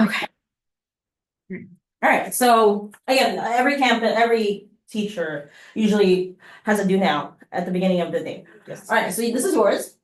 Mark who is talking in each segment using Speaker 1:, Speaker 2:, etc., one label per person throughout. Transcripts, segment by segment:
Speaker 1: Okay. All right. So again, every teacher usually has a do now at the beginning of the day.
Speaker 2: Yes.
Speaker 1: All right. So this is yours.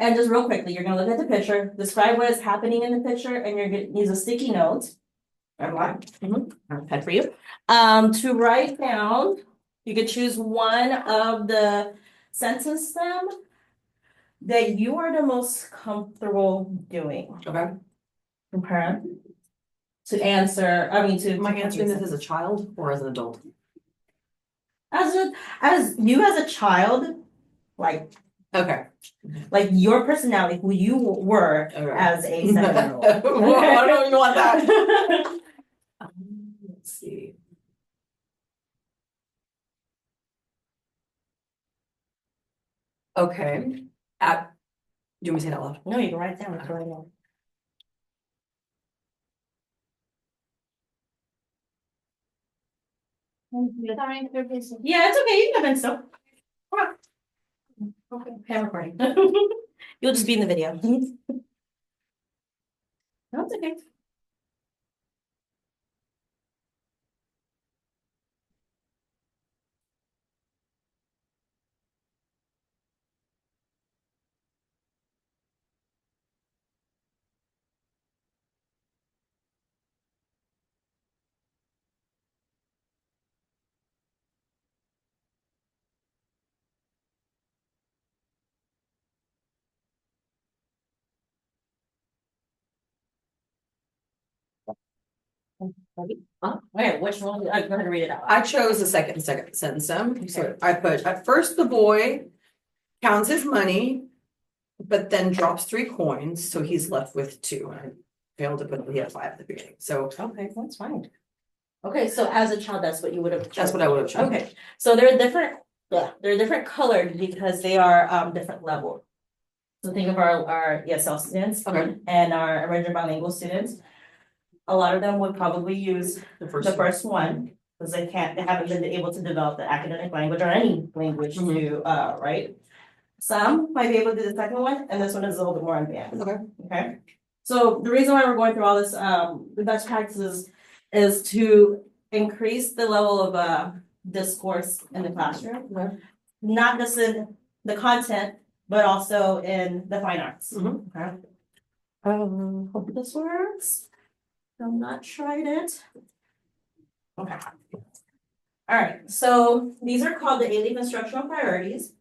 Speaker 1: And just real quickly, you're going to look at the picture, describe what is happening in the picture, and you're going to use a sticky note. Pen for you. To write down, you could choose one of the sentence stem that you are the most comfortable doing.
Speaker 2: Okay.
Speaker 1: Okay. To answer,
Speaker 2: Am I answering this as a child or as an adult?
Speaker 1: As you as a child, like
Speaker 2: Okay.
Speaker 1: like your personality, who you were
Speaker 2: Okay.
Speaker 1: as a 7-year-old.
Speaker 2: Well, I don't even want that. Let's see. Okay. Do you want me to say that loud?
Speaker 1: No, you can write it down. Write it down. Yeah, it's okay. You can come in still. Okay, I'm recording. You'll just be in the video. No, it's okay. Okay, which one? Go ahead and read it out.
Speaker 2: I chose the second sentence. So I put at first the boy counts his money, but then drops 3 coins, so he's left with 2. I failed to put he had 5 at the beginning. So
Speaker 1: Okay, that's fine. Okay, so as a child, that's what you would have chosen.
Speaker 2: that's what I would have chosen.
Speaker 1: Okay, so they're different colored because they are different level. So think of our ESL students and our emerging bilingual students. A lot of them would probably use the first one because they haven't been able to develop the academic language or any language to write. Some might be able to do the second one, and this one is a little bit more advanced. Okay. So the reason why we're going through all this, the best practices, is to increase the level of discourse in the classroom, not just in the content, but also in the fine arts. Okay. Hope this works. I've not tried it. Okay. All right. So these are called the 8 instructional priorities.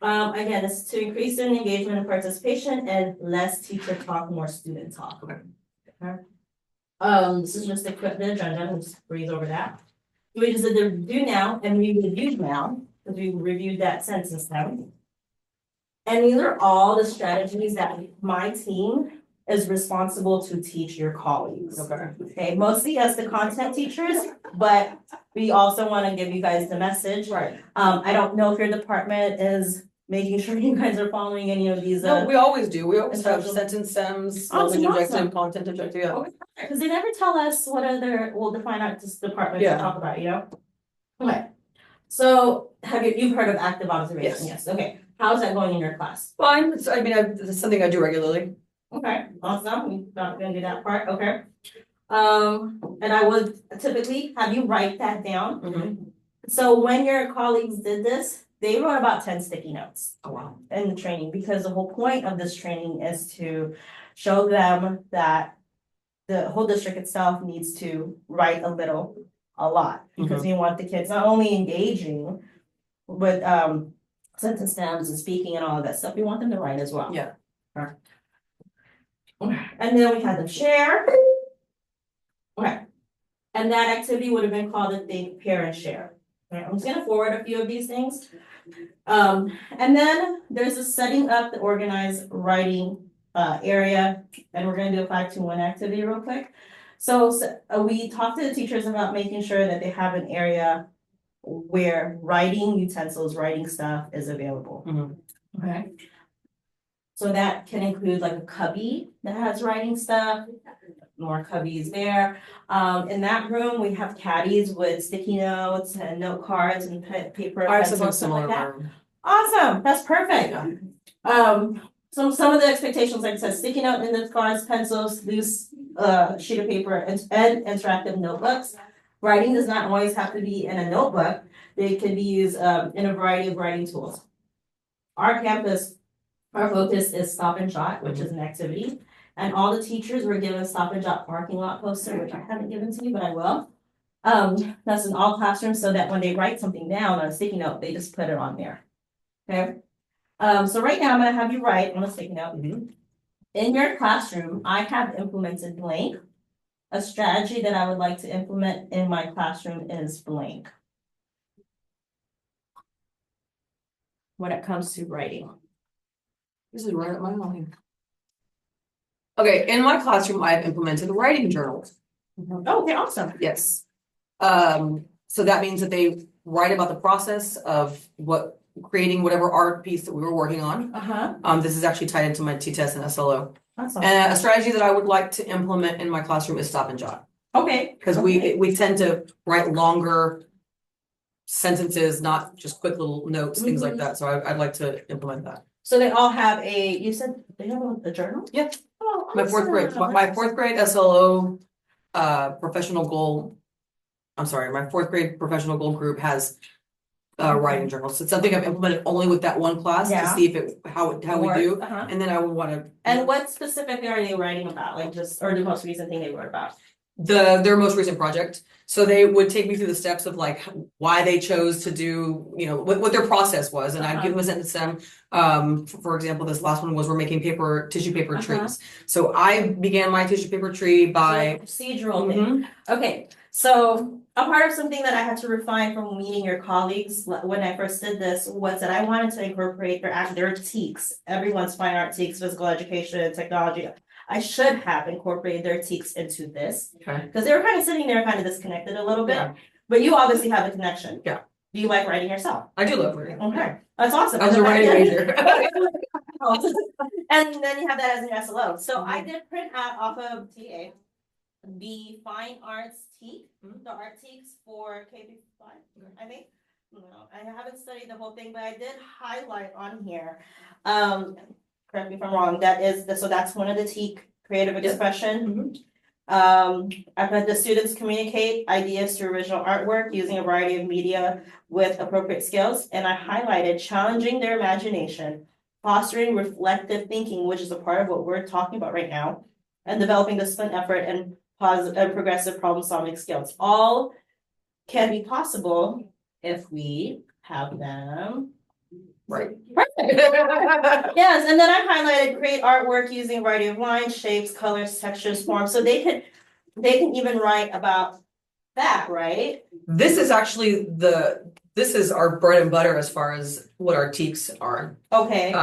Speaker 1: Again, it's to increase student engagement and participation and less teacher talk, more student talk. Okay. This is just a quick agenda. We'll just breeze over that. We just did the do now and we reviewed now because we reviewed that sentence now. And these are all the strategies that my team is responsible to teach your colleagues. Okay, mostly as the content teachers, but we also want to give you guys the message. Right. I don't know if your department is making sure you guys are following any of these.
Speaker 2: No, we always do. We always have sentence stems, language objective, content objective. Yeah.
Speaker 1: Because they never tell us what other the fine arts department to talk about, you know? Okay. So you've heard of active observation? Yes. Okay. How's that going in your class?
Speaker 2: Fine. It's something I do regularly.
Speaker 1: Okay, awesome. We're not gonna do that part. Okay. And I would typically have you write that down. So when your colleagues did this, they wrote about 10 sticky notes.
Speaker 2: Oh wow.
Speaker 1: In the training, because the whole point of this training is to show them that the whole district itself needs to write a lot, because we want the kids not only engaging with sentence stems and speaking and all of that stuff, we want them to write as well.
Speaker 2: Yeah.
Speaker 1: And then we had them share. Okay. And that activity would have been called a think, pair, and share. Okay. I'm just gonna forward a few of these things. And then there's a setting up the organized writing area, and we're gonna do a 5-2-1 activity real quick. So we talked to the teachers about making sure that they have an area where writing utensils, writing stuff is available. Okay. So that can include like a cubby that has writing stuff, more cubbies there. In that room, we have caddies with sticky notes and note cards and paper.
Speaker 2: I have something similar. Like that.
Speaker 1: Awesome, that's perfect. So some of the expectations, like I said, sticky note, index cards, pencils, loose sheet of paper and interactive notebooks. Writing does not always have to be in a notebook. They can be used in a variety of writing tools. Our campus, our focus is Stop and Shot, which is an activity. And all the teachers were given Stop and Shot parking lot poster, which I haven't given to you, but I will. That's in all classrooms so that when they write something down on a sticky note, they just put it on there. Okay. So right now I'm gonna have you write on a sticky note. In your classroom, I have implemented blank. A strategy that I would like to implement in my classroom is blank. When it comes to writing.
Speaker 2: This is right up my alley. Okay, in my classroom, I've implemented writing journals.
Speaker 1: Oh, okay, awesome.
Speaker 2: Yes. So that means that they write about the process of creating whatever art piece that we were working on. This is actually tied into my T-test and SLO.
Speaker 1: Awesome.
Speaker 2: And a strategy that I would like to implement in my classroom is Stop and Jot.
Speaker 1: Okay.
Speaker 2: Because we tend to write longer sentences, not just quick little notes, things like that. So I'd like to implement that.
Speaker 1: So they all have you said they have a journal?
Speaker 2: Yeah.
Speaker 1: Oh,
Speaker 2: My fourth grade SLO professional goal. I'm sorry, my fourth grade professional goal group has writing journals. It's something I've implemented only with that one class to see if how we do. And then I would want to.
Speaker 1: And what specifically are they writing about? Like or the most recent thing they wrote about?
Speaker 2: Their most recent project. So they would take me through the steps of like why they chose to do, what their process was. And I'd give them a sentence to them. For example, this last one was we're making tissue paper trees. So I began my tissue paper tree by
Speaker 1: procedural thing. Okay. So a part of something that I had to refine from meeting your colleagues when I first did this was that I wanted to incorporate their TEKs, everyone's fine art TEKs, physical education, and technology. I should have incorporated their TEKs into this because they were kind of sitting there kind of disconnected a little bit, but you obviously have a connection.
Speaker 2: Yeah.
Speaker 1: Do you like writing yourself?
Speaker 2: I do love writing.
Speaker 1: Okay. That's awesome.
Speaker 2: I was a writing major.
Speaker 1: And then you have that as an SLO. So I did print out off of TA the fine arts TEK, the art TEKs for K-5, I think. No, I haven't studied the whole thing, but I did highlight on here. Correct me if I'm wrong, so that's one of the TEK, creative expression. I've had the students communicate ideas through original artwork using a variety of media with appropriate skills. And I highlighted challenging their imagination, fostering reflective thinking, which is a part of what we're talking about right now, and developing discipline, effort, and positive and progressive problem solving skills. All can be possible if we have them.
Speaker 2: Right.
Speaker 1: Yes, and then I highlighted create artwork using a variety of lines, shapes, colors, textures, forms. So they can even write about that, right?
Speaker 2: This is actually this is our bread and butter as far as what our TEKs are.
Speaker 1: Okay.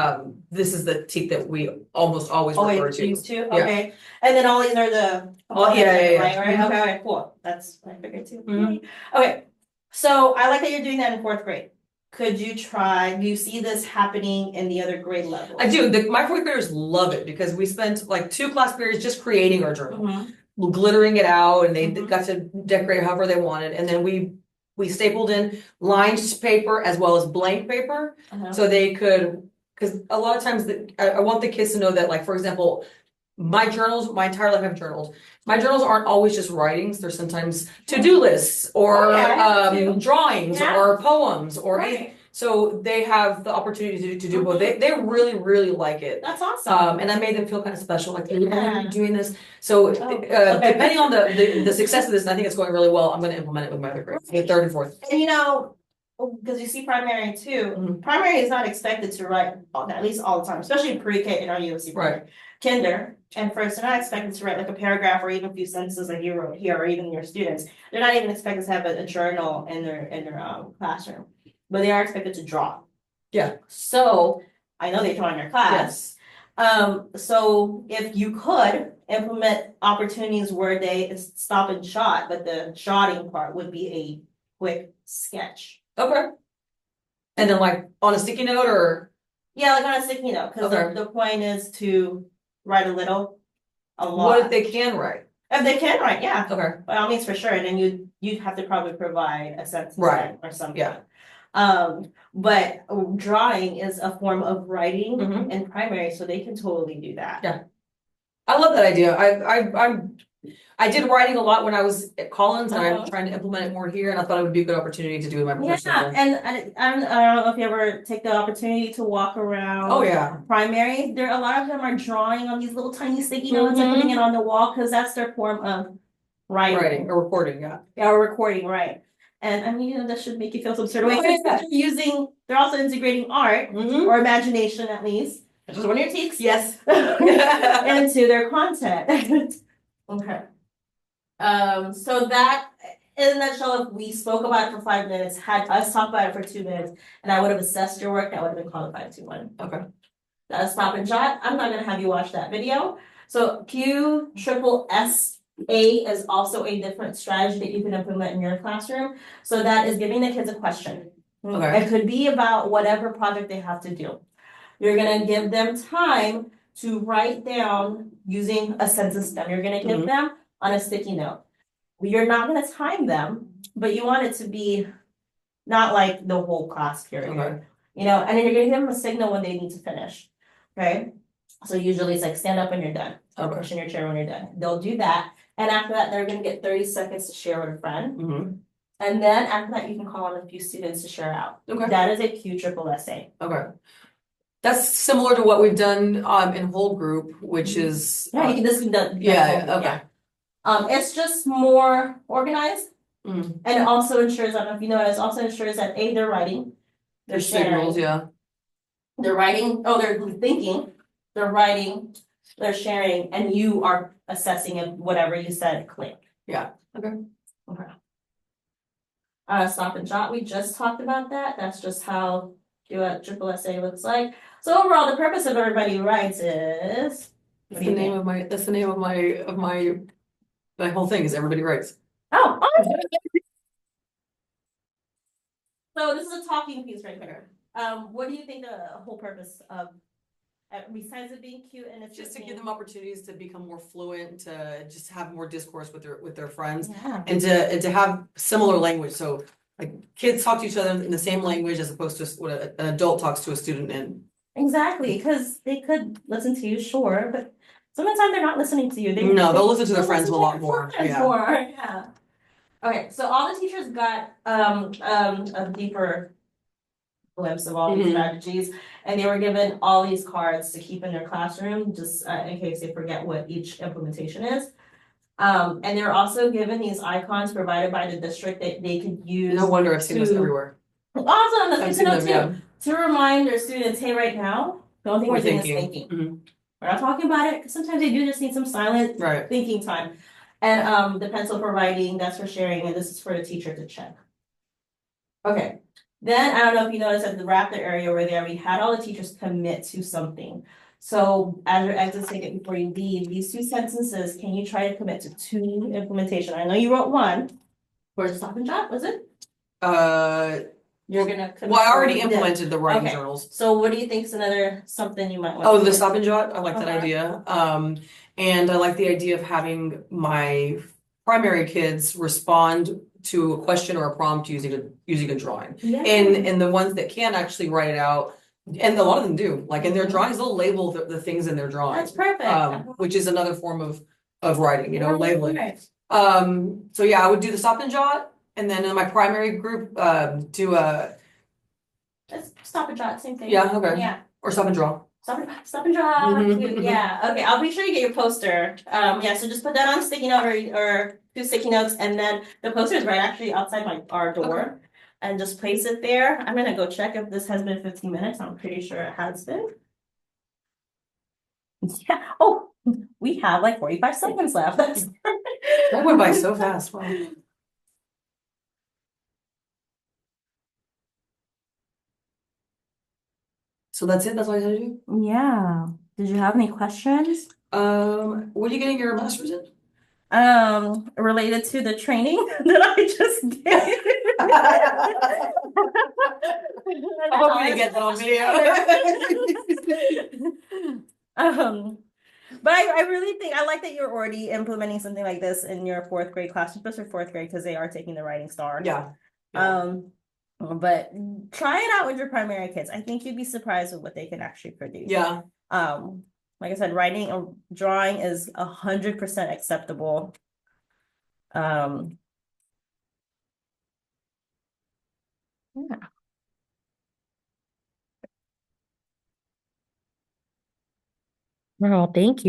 Speaker 2: This is the TEK that we almost always refer to.
Speaker 1: Used to? Okay. Yeah. And then all these are the right? Okay, cool. That's what I figured too. Okay. So I like that you're doing that in fourth grade. Do you see this happening in the other grade levels?
Speaker 2: I do. My fourth graders love it because we spent like 2 class periods just creating our journal, glittering it out, and they got to decorate however they wanted. And then we stapled in lined paper as well as blank paper, so they could, because a lot of times I want the kids to know that, like, for example, my entire life I've journaled. My journals aren't always just writings. They're sometimes to-do lists or drawings or poems or anything. So they have the opportunity to do both. They really, really like it.
Speaker 1: That's awesome.
Speaker 2: And I made them feel kind of special, like they're doing this. So depending on the success of this, and I think it's going really well, I'm going to implement it with my other grades, third and fourth.
Speaker 1: And because you see primary too, primary is not expected to write at least all the time, especially pre-K in our USC program. Kinder and first, they're not expected to write like a paragraph or even a few sentences like you wrote here, or even your students. They're not even expected to have a journal in their classroom, but they are expected to draw.
Speaker 2: Yeah.
Speaker 1: So I know they draw in your class. Yes. So if you could implement opportunities where they stop and shot, but the shotting part would be a quick sketch.
Speaker 2: Okay. And then like on a sticky note or?
Speaker 1: Yeah, like on a sticky note, because the point is to write a lot.
Speaker 2: What if they can write?
Speaker 1: If they can write, yeah.
Speaker 2: Okay.
Speaker 1: By all means, for sure. And then you'd have to probably provide a sentence or something.
Speaker 2: Yeah.
Speaker 1: But drawing is a form of writing in primary, so they can totally do that.
Speaker 2: Yeah. I love that idea. I did writing a lot when I was at Collins, and I'm trying to implement it more here, and I thought it would be a good opportunity to do in my personal.
Speaker 1: Yeah, and I don't know if you ever take the opportunity to walk around.
Speaker 2: Oh, yeah.
Speaker 1: Primary, a lot of them are drawing on these little tiny sticky notes and putting it on the wall because that's their form of writing.
Speaker 2: Or recording, yeah.
Speaker 1: Yeah, or recording, right. And I mean, that should make you feel some sort of way. They're also integrating art or imagination at least, which is one of your TEKs.
Speaker 2: Yes.
Speaker 1: into their content. Okay. So that, in a nutshell, if we spoke about it for 5 minutes, had us talk about it for 2 minutes, and I would have assessed your work, that would have been qualified 2-1.
Speaker 2: Okay.
Speaker 1: That's stop and jot. I'm not gonna have you watch that video. So QSSA is also a different strategy that you can implement in your classroom. So that is giving the kids a question.
Speaker 2: Okay.
Speaker 1: It could be about whatever project they have to do. You're gonna give them time to write down using a sentence stem. You're gonna give them on a sticky note. You're not gonna time them, but you want it to be not like the whole class period.
Speaker 2: Okay.
Speaker 1: You know, and then you're gonna give them a signal when they need to finish. Okay. So usually it's like stand up when you're done, or push in your chair when you're done. They'll do that. And after that, they're gonna get 30 seconds to share with a friend. And then after that, you can call on a few students to share out.
Speaker 2: Okay.
Speaker 1: That is a QSSA.
Speaker 2: Okay. That's similar to what we've done in whole group, which is
Speaker 1: This can be done.
Speaker 2: okay.
Speaker 1: It's just more organized, and it also ensures, I don't know if you know, it also ensures that they're writing, they're sharing, they're writing, they're thinking, they're writing, they're sharing, and you are assessing if whatever you said clicked.
Speaker 2: Yeah. Okay.
Speaker 1: Stop and jot, we just talked about that. That's just how QSSA looks like. So overall, the purpose of everybody writes is.
Speaker 2: That's the name of my whole thing is everybody writes.
Speaker 1: Oh. So this is a talking piece right here. What do you think the whole purpose of, besides it being cute and it's
Speaker 2: just to give them opportunities to become more fluent, to just have more discourse with their friends, and to have similar language. So like kids talk to each other in the same language as opposed to what an adult talks to a student in.
Speaker 1: Exactly, because they could listen to you, sure, but sometimes they're not listening to you.
Speaker 2: They'll listen to their friends a lot more.
Speaker 1: Yeah. Okay, so all the teachers got a deeper glimpse of all these strategies, and they were given all these cards to keep in their classroom, just in case they forget what each implementation is. And they were also given these icons provided by the district that they could use.
Speaker 2: No wonder I've seen this everywhere.
Speaker 1: Awesome, that's good to know too. To remind their students, hey, right now, the only thing we're doing is thinking. We're not talking about it, because sometimes they do just need some silent thinking time. And the pencil for writing, that's for sharing, and this is for the teacher to check. Okay, then I don't know if you noticed at the Raptor area over there, we had all the teachers commit to something. So as your exit ticket before you leave, these 2 sentences, can you try to commit to 2 implementation? I know you wrote 1 for the stop and jot, was it? You're gonna.
Speaker 2: Well, I already implemented the writing journals.
Speaker 1: So what do you think is another something you might want?
Speaker 2: The stop and jot. I like that idea. And I like the idea of having my primary kids respond to a question or a prompt using a drawing. And the ones that can actually write it out, and a lot of them do, like in their drawings, they'll label the things in their drawings.
Speaker 1: That's perfect.
Speaker 2: Which is another form of writing, labeling. So yeah, I would do the stop and jot. And then in my primary group, do a
Speaker 1: stop and jot, same thing.
Speaker 2: Yeah, okay. Yeah. Or stop and draw.
Speaker 1: Stop and draw. Yeah. Okay. I'll make sure you get your poster. So just put that on sticky note or 2 sticky notes, and then the poster is right actually outside our door, and just place it there. I'm gonna go check if this has been 15 minutes. I'm pretty sure it has been. Yeah. Oh, we have like 45 seconds left. That's
Speaker 2: that went by so fast. Wow. So that's it? That's all I had to do?
Speaker 1: Yeah. Did you have any questions?
Speaker 2: What are you getting your master's in?
Speaker 1: Related to the training that I just did.
Speaker 2: I hope you get that on video.
Speaker 1: But I really think I like that you're already implementing something like this in your 4th grade class, especially 4th grade, because they are taking the writing star.
Speaker 2: Yeah.
Speaker 1: But try it out with your primary kids. I think you'd be surprised with what they can actually produce.
Speaker 2: Yeah.
Speaker 1: Like I said, writing or drawing is 100% acceptable. Um. Yeah. Well, thank you.